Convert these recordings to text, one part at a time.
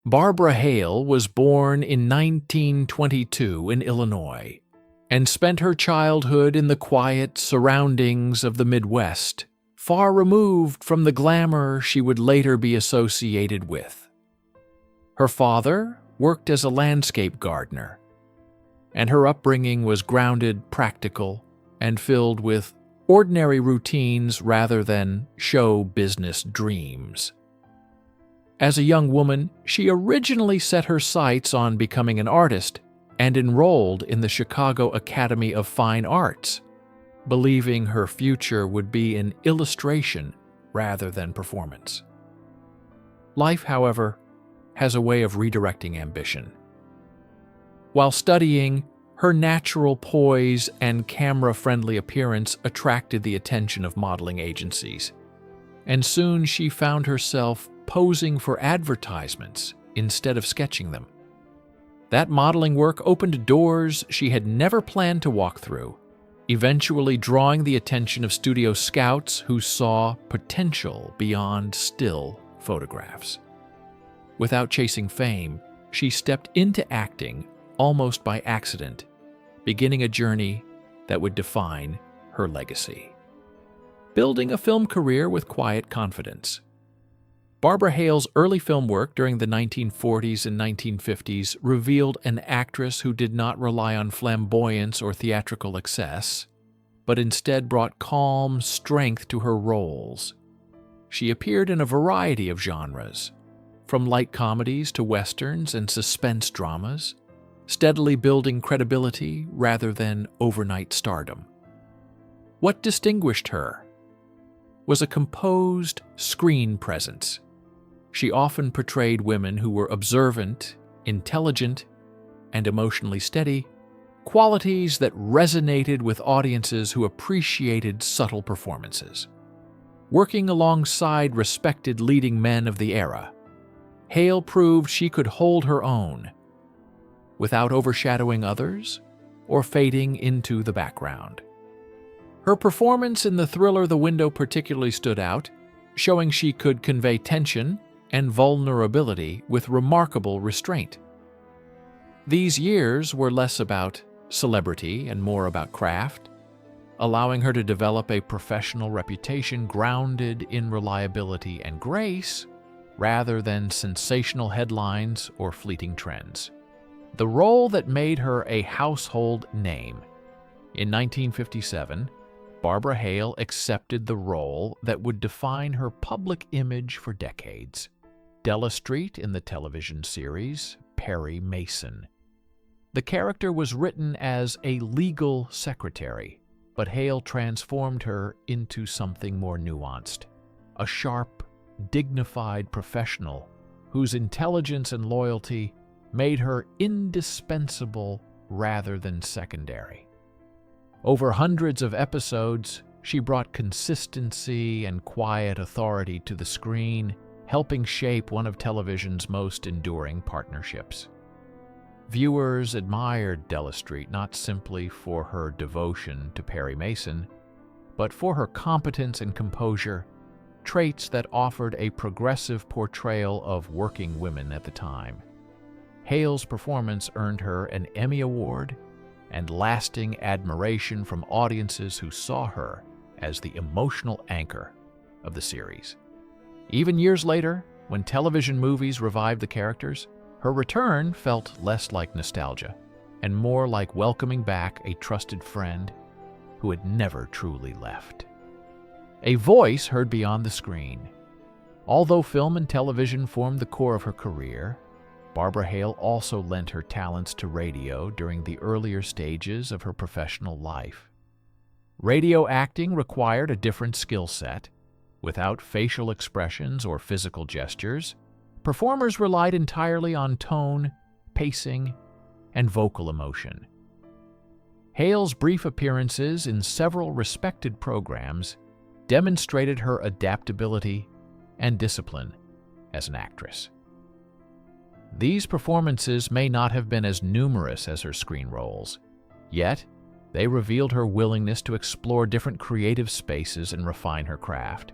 Barbara Hale was born in 1922 in Illinois and spent her childhood in the quiet surroundings of the Midwest, far removed from the glamour she would later be associated with. Her father worked as a landscape gardener, and her upbringing was grounded, practical, and filled with ordinary routines rather than show business dreams. As a young woman, she originally set her sights on becoming an artist and enrolled in the Chicago Academy of Fine Arts, believing her future would be in illustration rather than performance. Life, however, has a way of redirecting ambition. While studying, her natural poise and camera-friendly appearance attracted the attention of modeling agencies, and soon she found herself posing for advertisements instead of sketching them. That modeling work opened doors she had never planned to walk through, eventually drawing the attention of studio scouts who saw potential beyond still photographs. Without chasing fame, she stepped into acting almost by accident, beginning a journey that would define her legacy. Building a film career with quiet confidence. Barbara Hale's early film work during the 1940s and 1950s revealed an actress who did not rely on flamboyance or theatrical excess, but instead brought calm strength to her roles. She appeared in a variety of genres, from light comedies to westerns and suspense dramas, steadily building credibility rather than overnight stardom. What distinguished her was a composed screen presence. She often portrayed women who were observant, intelligent, and emotionally steady, qualities that resonated with audiences who appreciated subtle performances. Working alongside respected leading men of the era, Hale proved she could hold her own without overshadowing others or fading into the background. Her performance in the thriller The Window particularly stood out, showing she could convey tension and vulnerability with remarkable restraint. These years were less about celebrity and more about craft, allowing her to develop a professional reputation grounded in reliability and grace rather than sensational headlines or fleeting trends. The role that made her a household name. In 1957, Barbara Hale accepted the role that would define her public image for decades. Della Street in the television series Perry Mason. The character was written as a legal secretary, but Hale transformed her into something more nuanced. A sharp, dignified professional whose intelligence and loyalty made her indispensable rather than secondary. Over hundreds of episodes, she brought consistency and quiet authority to the screen, helping shape one of television's most enduring partnerships. Viewers admired Della Street not simply for her devotion to Perry Mason, but for her competence and composure, traits that offered a progressive portrayal of working women at the time. Hale's performance earned her an Emmy Award and lasting admiration from audiences who saw her as the emotional anchor of the series. Even years later, when television movies revived the characters, her return felt less like nostalgia and more like welcoming back a trusted friend who had never truly left. A voice heard beyond the screen. Although film and television formed the core of her career, Barbara Hale also lent her talents to radio during the earlier stages of her professional life. Radio acting required a different skill set. Without facial expressions or physical gestures, performers relied entirely on tone, pacing, and vocal emotion. Hale's brief appearances in several respected programs demonstrated her adaptability and discipline as an actress. These performances may not have been as numerous as her screen roles, yet they revealed her willingness to explore different creative spaces and refine her craft.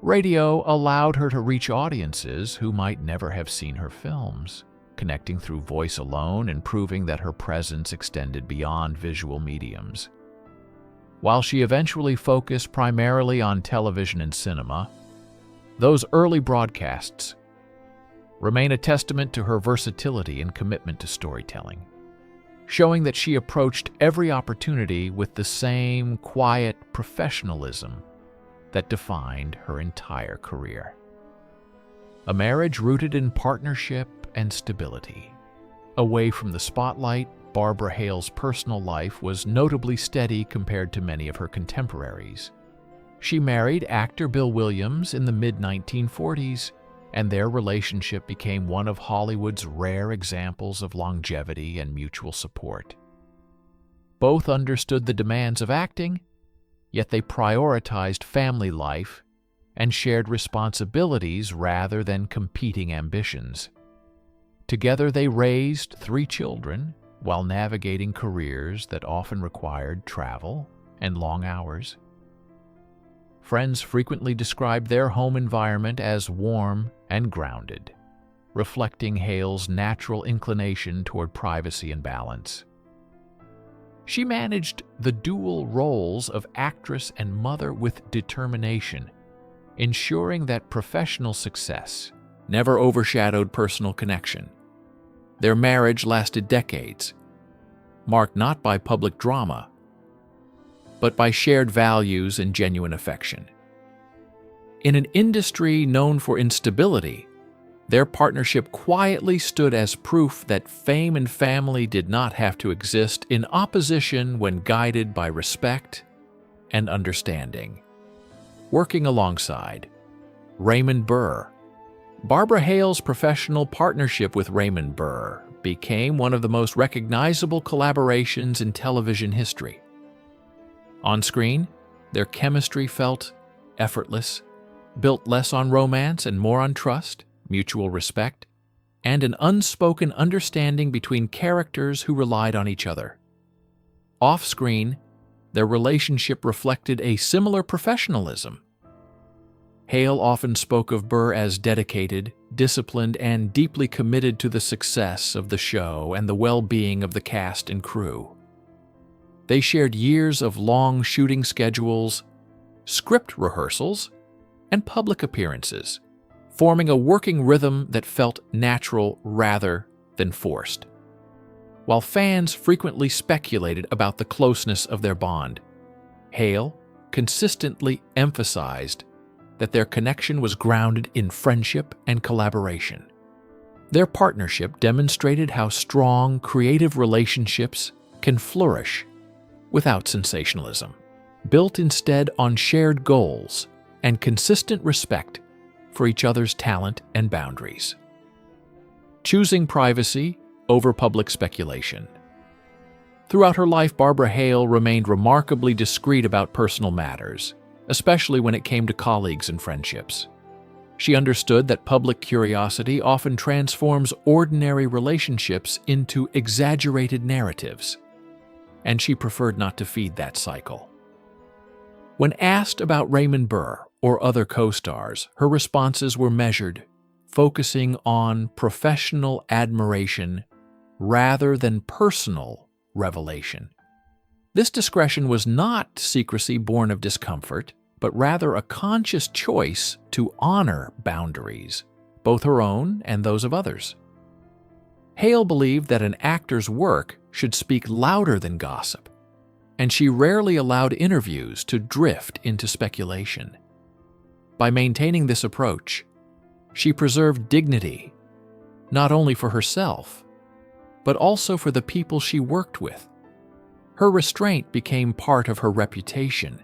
Radio allowed her to reach audiences who might never have seen her films, connecting through voice alone and proving that her presence extended beyond visual mediums. While she eventually focused primarily on television and cinema, those early broadcasts remain a testament to her versatility and commitment to storytelling, showing that she approached every opportunity with the same quiet professionalism that defined her entire career. A marriage rooted in partnership and stability. Away from the spotlight, Barbara Hale's personal life was notably steady compared to many of her contemporaries. She married actor Bill Williams in the mid-1940s, and their relationship became one of Hollywood's rare examples of longevity and mutual support. Both understood the demands of acting, yet they prioritized family life and shared responsibilities rather than competing ambitions. Together they raised 3 children while navigating careers that often required travel and long hours. Friends frequently described their home environment as warm and grounded, reflecting Hale's natural inclination toward privacy and balance. She managed the dual roles of actress and mother with determination, ensuring that professional success never overshadowed personal connection. Their marriage lasted decades, marked not by public drama, but by shared values and genuine affection. In an industry known for instability, their partnership quietly stood as proof that fame and family did not have to exist in opposition when guided by respect and understanding. Working alongside Raymond Burr, Barbara Hale's professional partnership with Raymond Burr became one of the most recognizable collaborations in television history. On screen, their chemistry felt effortless, built less on romance and more on trust, mutual respect, and an unspoken understanding between characters who relied on each other. Off-screen, their relationship reflected a similar professionalism. Hale often spoke of Burr as dedicated, disciplined, and deeply committed to the success of the show and the well-being of the cast and crew. They shared years of long shooting schedules, script rehearsals, and public appearances, forming a working rhythm that felt natural rather than forced. While fans frequently speculated about the closeness of their bond, Hale consistently emphasized that their connection was grounded in friendship and collaboration. Their partnership demonstrated how strong, creative relationships can flourish without sensationalism, built instead on shared goals and consistent respect for each other's talent and boundaries. Choosing privacy over public speculation. Throughout her life, Barbara Hale remained remarkably discreet about personal matters, especially when it came to colleagues and friendships. She understood that public curiosity often transforms ordinary relationships into exaggerated narratives, and she preferred not to feed that cycle. When asked about Raymond Burr or other co-stars, her responses were measured, focusing on professional admiration rather than personal revelation. This discretion was not secrecy born of discomfort, but rather a conscious choice to honor boundaries, both her own and those of others. Hale believed that an actor's work should speak louder than gossip, and she rarely allowed interviews to drift into speculation. By maintaining this approach, she preserved dignity, not only for herself, but also for the people she worked with. Her restraint became part of her reputation,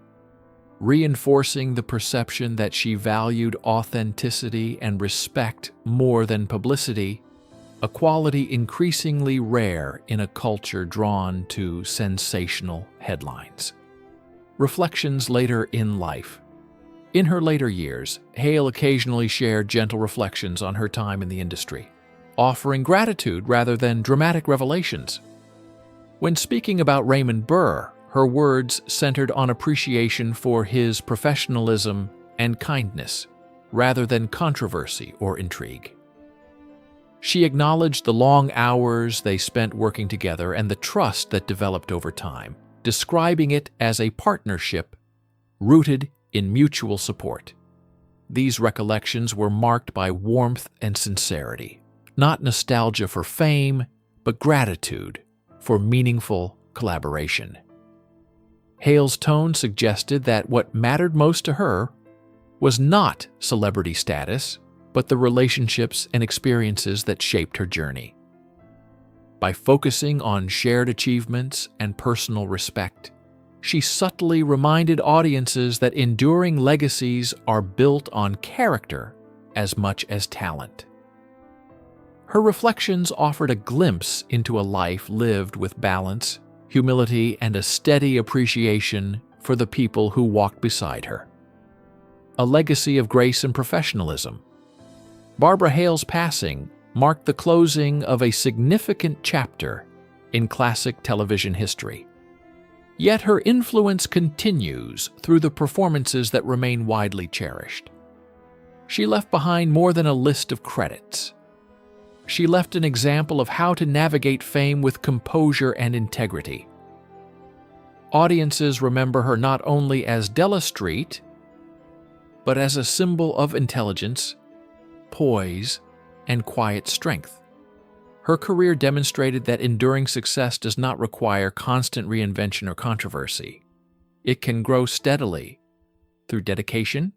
reinforcing the perception that she valued authenticity and respect more than publicity, a quality increasingly rare in a culture drawn to sensational headlines. Reflections later in life. In her later years, Hale occasionally shared gentle reflections on her time in the industry, offering gratitude rather than dramatic revelations. When speaking about Raymond Burr, her words centered on appreciation for his professionalism and kindness. rather than controversy or intrigue. She acknowledged the long hours they spent working together and the trust that developed over time, describing it as a partnership rooted in mutual support. These recollections were marked by warmth and sincerity, not nostalgia for fame, but gratitude for meaningful collaboration. Hale's tone suggested that what mattered most to her was not celebrity status, but the relationships and experiences that shaped her journey. By focusing on shared achievements and personal respect, she subtly reminded audiences that enduring legacies are built on character as much as talent. Her reflections offered a glimpse into a life lived with balance, humility, and a steady appreciation for the people who walked beside her. A legacy of grace and professionalism. Barbara Hale's passing marked the closing of a significant chapter in classic television history. Yet her influence continues through the performances that remain widely cherished. She left behind more than a list of credits. She left an example of how to navigate fame with composure and integrity. Audiences remember her not only as Della Street, but as a symbol of intelligence, poise, and quiet strength. Her career demonstrated that enduring success does not require constant reinvention or controversy. It can grow steadily through dedication,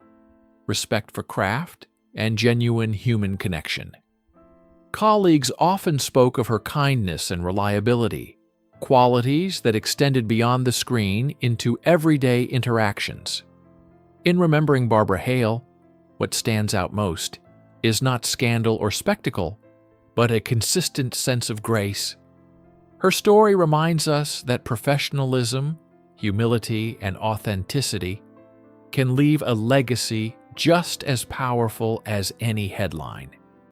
respect for craft, and genuine human connection. Colleagues often spoke of her kindness and reliability, qualities that extended beyond the screen into everyday interactions. In remembering Barbara Hale, what stands out most is not scandal or spectacle, but a consistent sense of grace. Her story reminds us that professionalism, humility, and authenticity can leave a legacy just as powerful as any headline.